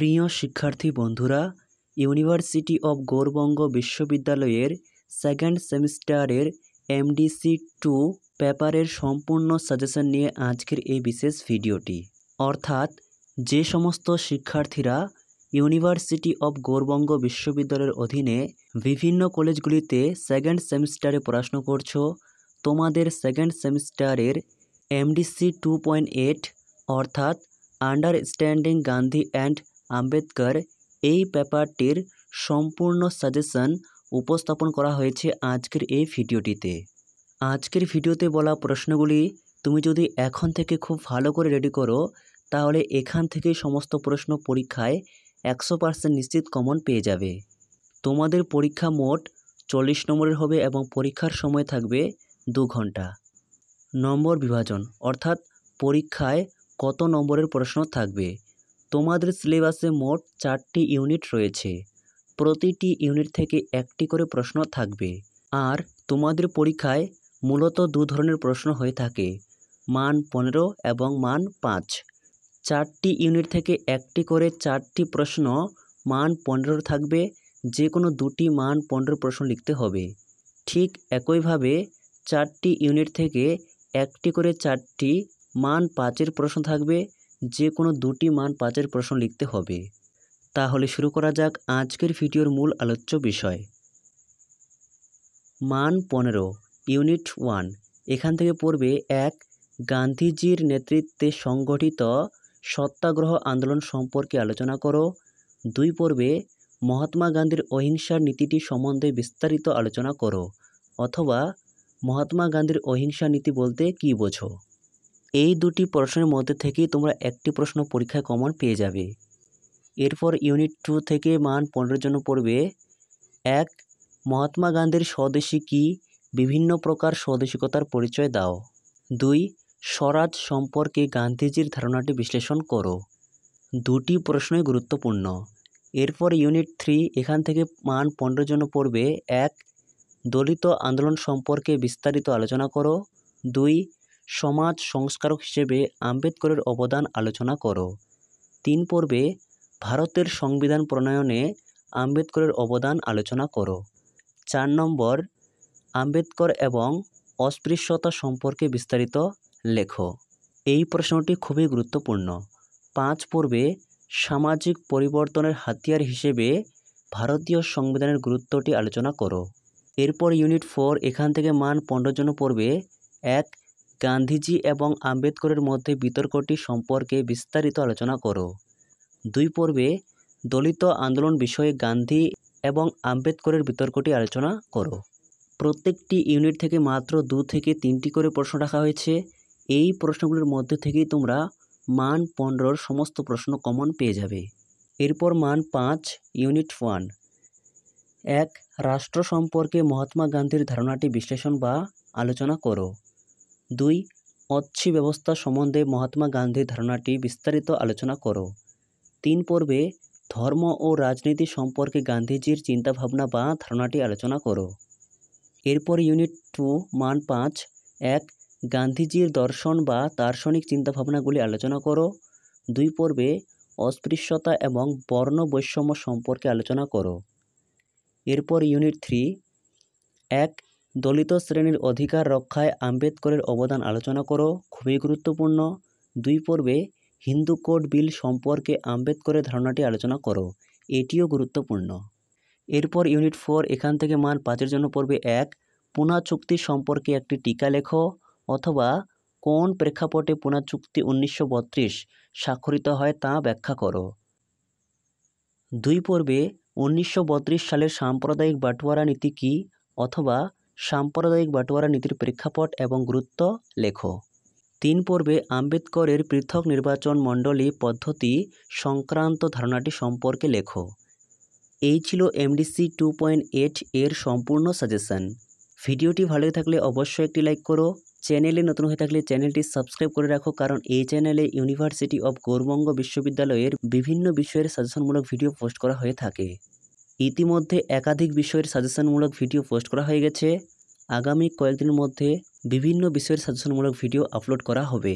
প্রিয় শিক্ষার্থী বন্ধুরা, ইউনিভার্সিটি অব গৌড়বঙ্গ বিশ্ববিদ্যালয়ের সেকেন্ড সেমিস্টারের MDC2 পেপারের সম্পূর্ণ সাজেশন নিয়ে আজকের এই বিশেষ ভিডিওটি। অর্থাৎ যে সমস্ত শিক্ষার্থীরা ইউনিভার্সিটি অব গৌড়বঙ্গ বিশ্ববিদ্যালয়ের অধীনে বিভিন্ন কলেজগুলিতে সেকেন্ড সেমিস্টারে পড়াশোনা করছো, তোমাদের সেকেন্ড সেমিস্টারের MDC 2.8 অর্থাৎ আন্ডারস্ট্যান্ডিং গান্ধী অ্যান্ড আম্বেদকর এই পেপারটির সম্পূর্ণ সাজেশন উপস্থাপন করা হয়েছে আজকের এই ভিডিওটিতে। আজকের ভিডিওতে বলা প্রশ্নগুলি তুমি যদি এখন থেকে খুব ভালো করে রেডি করো, তাহলে এখান থেকে সমস্ত প্রশ্ন পরীক্ষায় 100% নিশ্চিত কমন পেয়ে যাবে। তোমাদের পরীক্ষা মোট 40 নম্বরের হবে এবং পরীক্ষার সময় থাকবে 2 ঘন্টা। নম্বর বিভাজন অর্থাৎ পরীক্ষায় কত নম্বরের প্রশ্ন থাকবে। তোমাদের সিলেবাসে মোট 4টি ইউনিট রয়েছে, প্রতিটি ইউনিট থেকে একটি করে প্রশ্ন থাকবে। আর তোমাদের পরীক্ষায় মূলত 2 ধরনের প্রশ্ন হয়ে থাকে, মান 15 এবং মান 5। 4টি ইউনিট থেকে একটি করে 4টি প্রশ্ন মান 15 থাকবে, যে কোনো 2টি মান 15 প্রশ্ন লিখতে হবে। ঠিক একইভাবে 4টি ইউনিট থেকে একটি করে 4টি মান 5-এর প্রশ্ন থাকবে, যে কোনো 2টি মান 5-এর প্রশ্ন লিখতে হবে। তাহলে শুরু করা যাক আজকের ভিডিওর মূল আলোচ্য বিষয়। মান 15 ইউনিট 1। এখান থেকে পড়বে 1. গান্ধীজির নেতৃত্বে সংগঠিত সত্যাগ্রহ আন্দোলন সম্পর্কে আলোচনা করো। 2 পড়বে মহাত্মা গান্ধীর অহিংসার নীতিটি সম্বন্ধে বিস্তারিত আলোচনা করো, অথবা মহাত্মা গান্ধীর অহিংসা নীতি বলতে কী বোঝো। এই 2টি প্রশ্নের মধ্যে থেকেই তোমরা একটি প্রশ্ন পরীক্ষায় কমন পেয়ে যাবে। এরপর ইউনিট 2 থেকে মান 15 জন্য পড়বে 1. মহাত্মা গান্ধীর স্বদেশী কী, বিভিন্ন প্রকার স্বদেশিকতার পরিচয় দাও। 2. স্বরাজ সম্পর্কে গান্ধীজির ধারণাটি বিশ্লেষণ করো। 2টি প্রশ্নই গুরুত্বপূর্ণ। এরপর ইউনিট 3 এখান থেকে মান 15 জন্য পড়বে 1. দলিত আন্দোলন সম্পর্কে বিস্তারিত আলোচনা করো। 2. সমাজ সংস্কারক হিসেবে আম্বেদকরের অবদান আলোচনা করো। 3 পড়বে ভারতের সংবিধান প্রণয়নে আম্বেদকরের অবদান আলোচনা করো। 4 নম্বর আম্বেদকর এবং অস্পৃশ্যতা সম্পর্কে বিস্তারিত লেখো। এই প্রশ্নটি খুবই গুরুত্বপূর্ণ। 5 পড়বে সামাজিক পরিবর্তনের হাতিয়ার হিসেবে ভারতীয় সংবিধানের গুরুত্বটি আলোচনা করো। এরপর ইউনিট 4 এখান থেকে মান 15 জন্য পড়বে 1. গান্ধীজি এবং আম্বেদকরের মধ্যে বিতর্কটি সম্পর্কে বিস্তারিত আলোচনা করো। 2 পড়বে দলিত আন্দোলন বিষয়ে গান্ধী এবং আম্বেদকরের বিতর্কটি আলোচনা করো। প্রত্যেকটি ইউনিট থেকে মাত্র 2 থেকে 3টি করে প্রশ্ন রাখা হয়েছে। এই প্রশ্নগুলির মধ্যে থেকেই তোমরা মান 15 সমস্ত প্রশ্ন কমন পেয়ে যাবে। এরপর মান 5 ইউনিট 1। 1. রাষ্ট্র সম্পর্কে মহাত্মা গান্ধীর ধারণাটি বিশ্লেষণ বা আলোচনা করো। 2. অচ্ছি ব্যবস্থা সম্বন্ধে মহাত্মা গান্ধীর ধারণাটি বিস্তারিত আলোচনা করো। 3 পর্বে ধর্ম ও রাজনীতি সম্পর্কে গান্ধীজির চিন্তাভাবনা বা ধারণাটি আলোচনা করো। এরপর ইউনিট 2 মান 5। 1. গান্ধীজির দর্শন বা দার্শনিক চিন্তাভাবনাগুলি আলোচনা করো। 2 পর্বে অস্পৃশ্যতা এবং বর্ণ বৈষম্য সম্পর্কে আলোচনা করো। এরপর ইউনিট 3 1. দলিত শ্রেণীর অধিকার রক্ষায় আম্বেদকরের অবদান আলোচনা করো, খুবই গুরুত্বপূর্ণ। 2 পর্বে হিন্দু কোড বিল সম্পর্কে আম্বেদকরের ধারণাটি আলোচনা করো, এটিও গুরুত্বপূর্ণ। এরপর ইউনিট 4 এখান থেকে মান 5-এর জন্য পড়বে 1. পুনা চুক্তি সম্পর্কে একটি টিকা লেখো, অথবা কোন প্রেক্ষাপটে পুনা চুক্তি 1932 স্বাক্ষরিত হয় তা ব্যাখ্যা করো। 2 পর্বে 1932 সালের সাম্প্রদায়িক বাটোয়ারা নীতি কী, অথবা সাম্প্রদায়িক বাটোয়ারা নীতির প্রেক্ষাপট এবং গুরুত্ব লেখো। 3 পর্বে আম্বেদকরের পৃথক নির্বাচন মণ্ডলী পদ্ধতি সংক্রান্ত ধারণাটি সম্পর্কে লেখো। এই ছিল MDC 2.8 এর সম্পূর্ণ সাজেশন। ভিডিওটি ভালো থাকলে অবশ্যই একটি লাইক করো। চ্যানেলে নতুন হয়ে থাকলে চ্যানেলটি সাবস্ক্রাইব করে রাখো, কারণ এই চ্যানেলে ইউনিভার্সিটি অব গৌড়বঙ্গ বিশ্ববিদ্যালয়ের বিভিন্ন বিষয়ের সাজেশনমূলক ভিডিও পোস্ট করা হয়ে থাকে। ইতিমধ্যে একাধিক বিষয়ের সাজেশনমূলক ভিডিও পোস্ট করা হয়ে গেছে। আগামী কয়েকদিনের মধ্যে বিভিন্ন বিষয়ের সাজেশনমূলক ভিডিও আপলোড করা হবে।